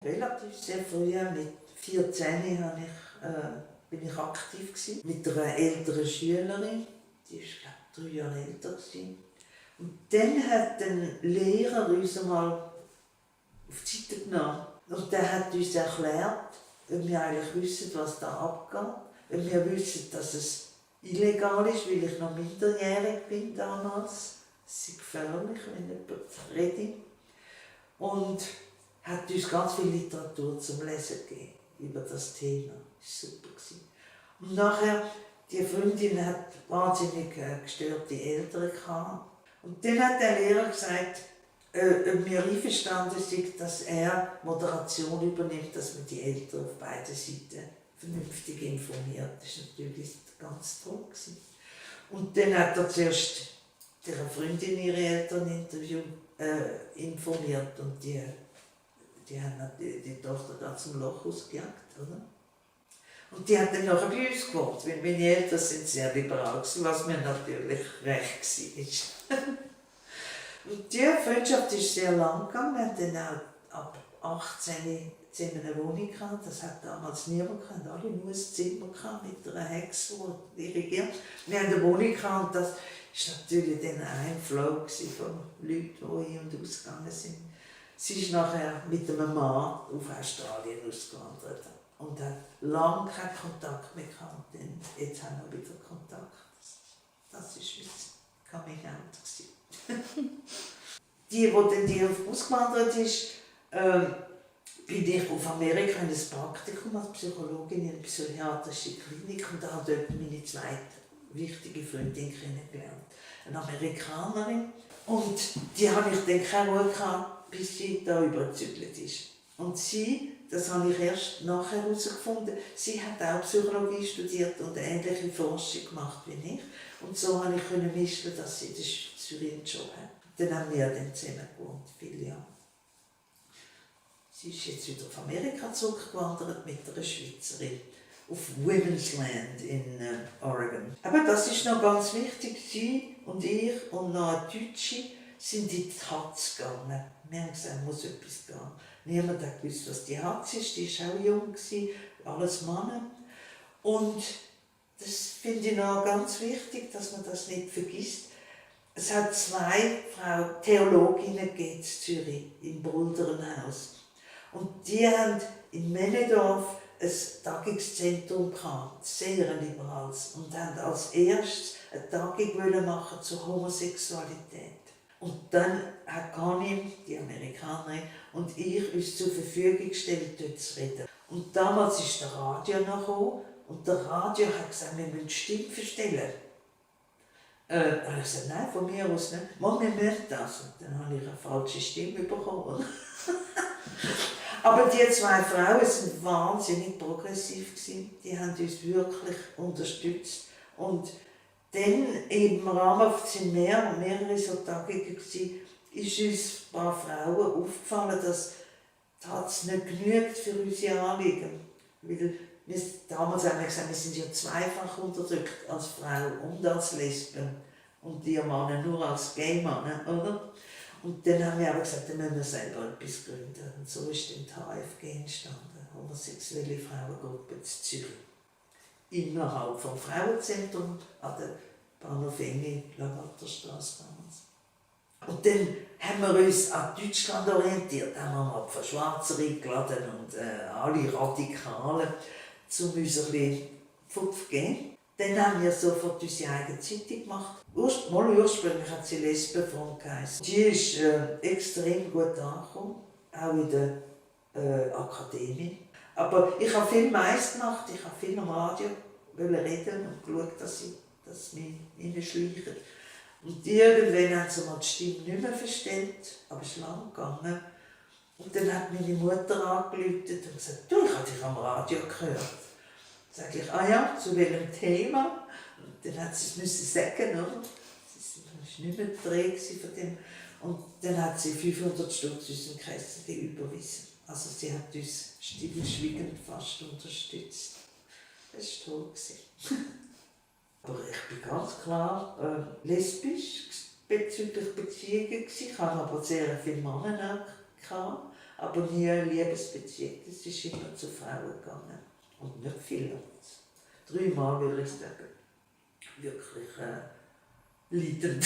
Relativ sehr früh, mit 14 bin ich aktiv gewesen, mit einer älteren Schülerin, die war glaube ich 3 Jahre älter gewesen. Und dann hat ein Lehrer uns einmal auf die Seite genommen und der hat uns erklärt, ob wir eigentlich wissen, was da abgeht, ob wir wissen, dass es illegal ist, weil ich noch minderjährig bin damals. Es ist gefährlich, wenn jemand redet. Und hat uns ganz viel Literatur zum Lesen gegeben über das Thema. Das war super. Und nachher, die Freundin hat wahnsinnig gestörte Eltern gehabt. Und dann hat der Lehrer gesagt, ob wir einverstanden sind, dass er Moderation übernimmt, dass man die Eltern auf beiden Seiten vernünftig informiert. Das war natürlich ganz toll. Und dann hat er zuerst ihre Freundin ihre Eltern informiert und die haben die Tochter da zum Loch ausgejagt, oder? Und die hat dann nachher bei uns gewohnt, weil meine Eltern sind sehr liberal gewesen, was mir natürlich recht war. Und die Freundschaft ist sehr lang gegangen. Wir hatten dann auch ab 18 zusammen eine Wohnung gehabt. Das hat damals niemand gehabt. Alle nur ein Zimmer gehabt mit einer Hexe, die dirigiert. Wir hatten eine Wohnung gehabt und das war natürlich dann ein Flow von Leuten, die ein- und ausgegangen sind. Sie ist nachher mit einem Mann auf Australien ausgewandert und hat lange keinen Kontakt mehr gehabt. Und jetzt haben wir wieder Kontakt. Das war mein Coming Out. Die dann ausgewandert ist, bin ich auf Amerika in ein Praktikum als Psychologin in einer psychiatrischen Klinik und habe dort meine zweite wichtige Freundin kennengelernt. Eine Amerikanerin. Und die habe ich dann keine Ruhe gehabt, bis sie da übergezügelt ist. Und sie, das habe ich erst nachher herausgefunden, sie hat auch Psychologie studiert und eine ähnliche Forschung gemacht wie ich. Und so konnte ich mischen, dass sie in Zürich einen Job hat. Dann haben wir dann zusammen gewohnt, viele Jahre. Sie ist jetzt wieder auf Amerika zurückgewandert mit einer Schweizerin auf Women's Land in Oregon. Aber das ist noch ganz wichtig, sie und ich und noch eine Deutsche sind in die Hatz gegangen. Wir haben gesagt, es muss etwas gehen. Niemand hat gewusst, was die Hatz ist, die war auch jung, alles Männer. Und das finde ich noch ganz wichtig, dass man das nicht vergisst. Es hat 2 Theologinnen in Zürich, im Brüderenhaus. Und die haben in Männedorf ein Tagungszentrum gehabt, sehr liberales, und haben als erstes eine Tagung machen zur Homosexualität. Und dann hat Kanim, die Amerikanerin, und ich uns zur Verfügung gestellt, dort zu reden. Und damals ist der Radio noch gekommen, und der Radio hat gesagt, wir müssen die Stimme verstellen. Ich habe gesagt, nein, von mir aus nicht. Wir müssen das. Und dann habe ich eine falsche Stimme bekommen. Aber die 2 Frauen waren wahnsinnig progressiv. Die haben uns wirklich unterstützt. Und dann im Rahmen von mehrere so Tagungen ist uns ein paar Frauen aufgefallen, dass das nicht genügt für unsere Anliegen. Weil wir damals haben wir gesagt, wir sind ja zweifach unterdrückt als Frau und als Lesben und die Männer nur als Gay-Männer, oder? Und dann haben wir aber gesagt, dann müssen wir selber etwas gründen. Und so ist dann die HFG entstanden, homosexuelle Frauengruppe in Zürich. Innerhalb vom Frauenzentrum an der Bahnhof Enge, Lavatterstraße damals. Und dann haben wir uns an Deutschland orientiert, haben wir mal von Schwarzer eingeladen und alle Radikalen, um uns ein bisschen Pfupf zu geben. Dann haben wir sofort unsere eigene Zeitung gemacht. Ursprünglich hat sie Lesbenfront geheißen. Die ist extrem gut angekommen, auch in der Akademie. Aber ich habe viel Mais gemacht, ich habe viel am Radio reden und geschaut, dass es mich reinschleichen. Und irgendwann haben sie mal die Stimme nicht mehr verstellt, aber es ist lang gegangen. Und dann hat meine Mutter angerufen und gesagt, du, ich habe dich am Radio gehört. Dann sage ich, ah ja, zu welchem Thema? Und dann hat sie es sagen, oder? Sie war nicht mehr drin von dem. Und dann hat sie 500 Stutz unseren Kästchen überwiesen. Also sie hat uns stillschweigend fast unterstützt. Das war toll. Aber ich bin ganz klar lesbisch bezüglich Beziehungen. Ich habe aber sehr viele Männer gehabt, aber nie eine Liebesbeziehung. Das ist immer zu Frauen gegangen. Und nicht viel. 3 Mal würde ich sagen. Wirklich leidend.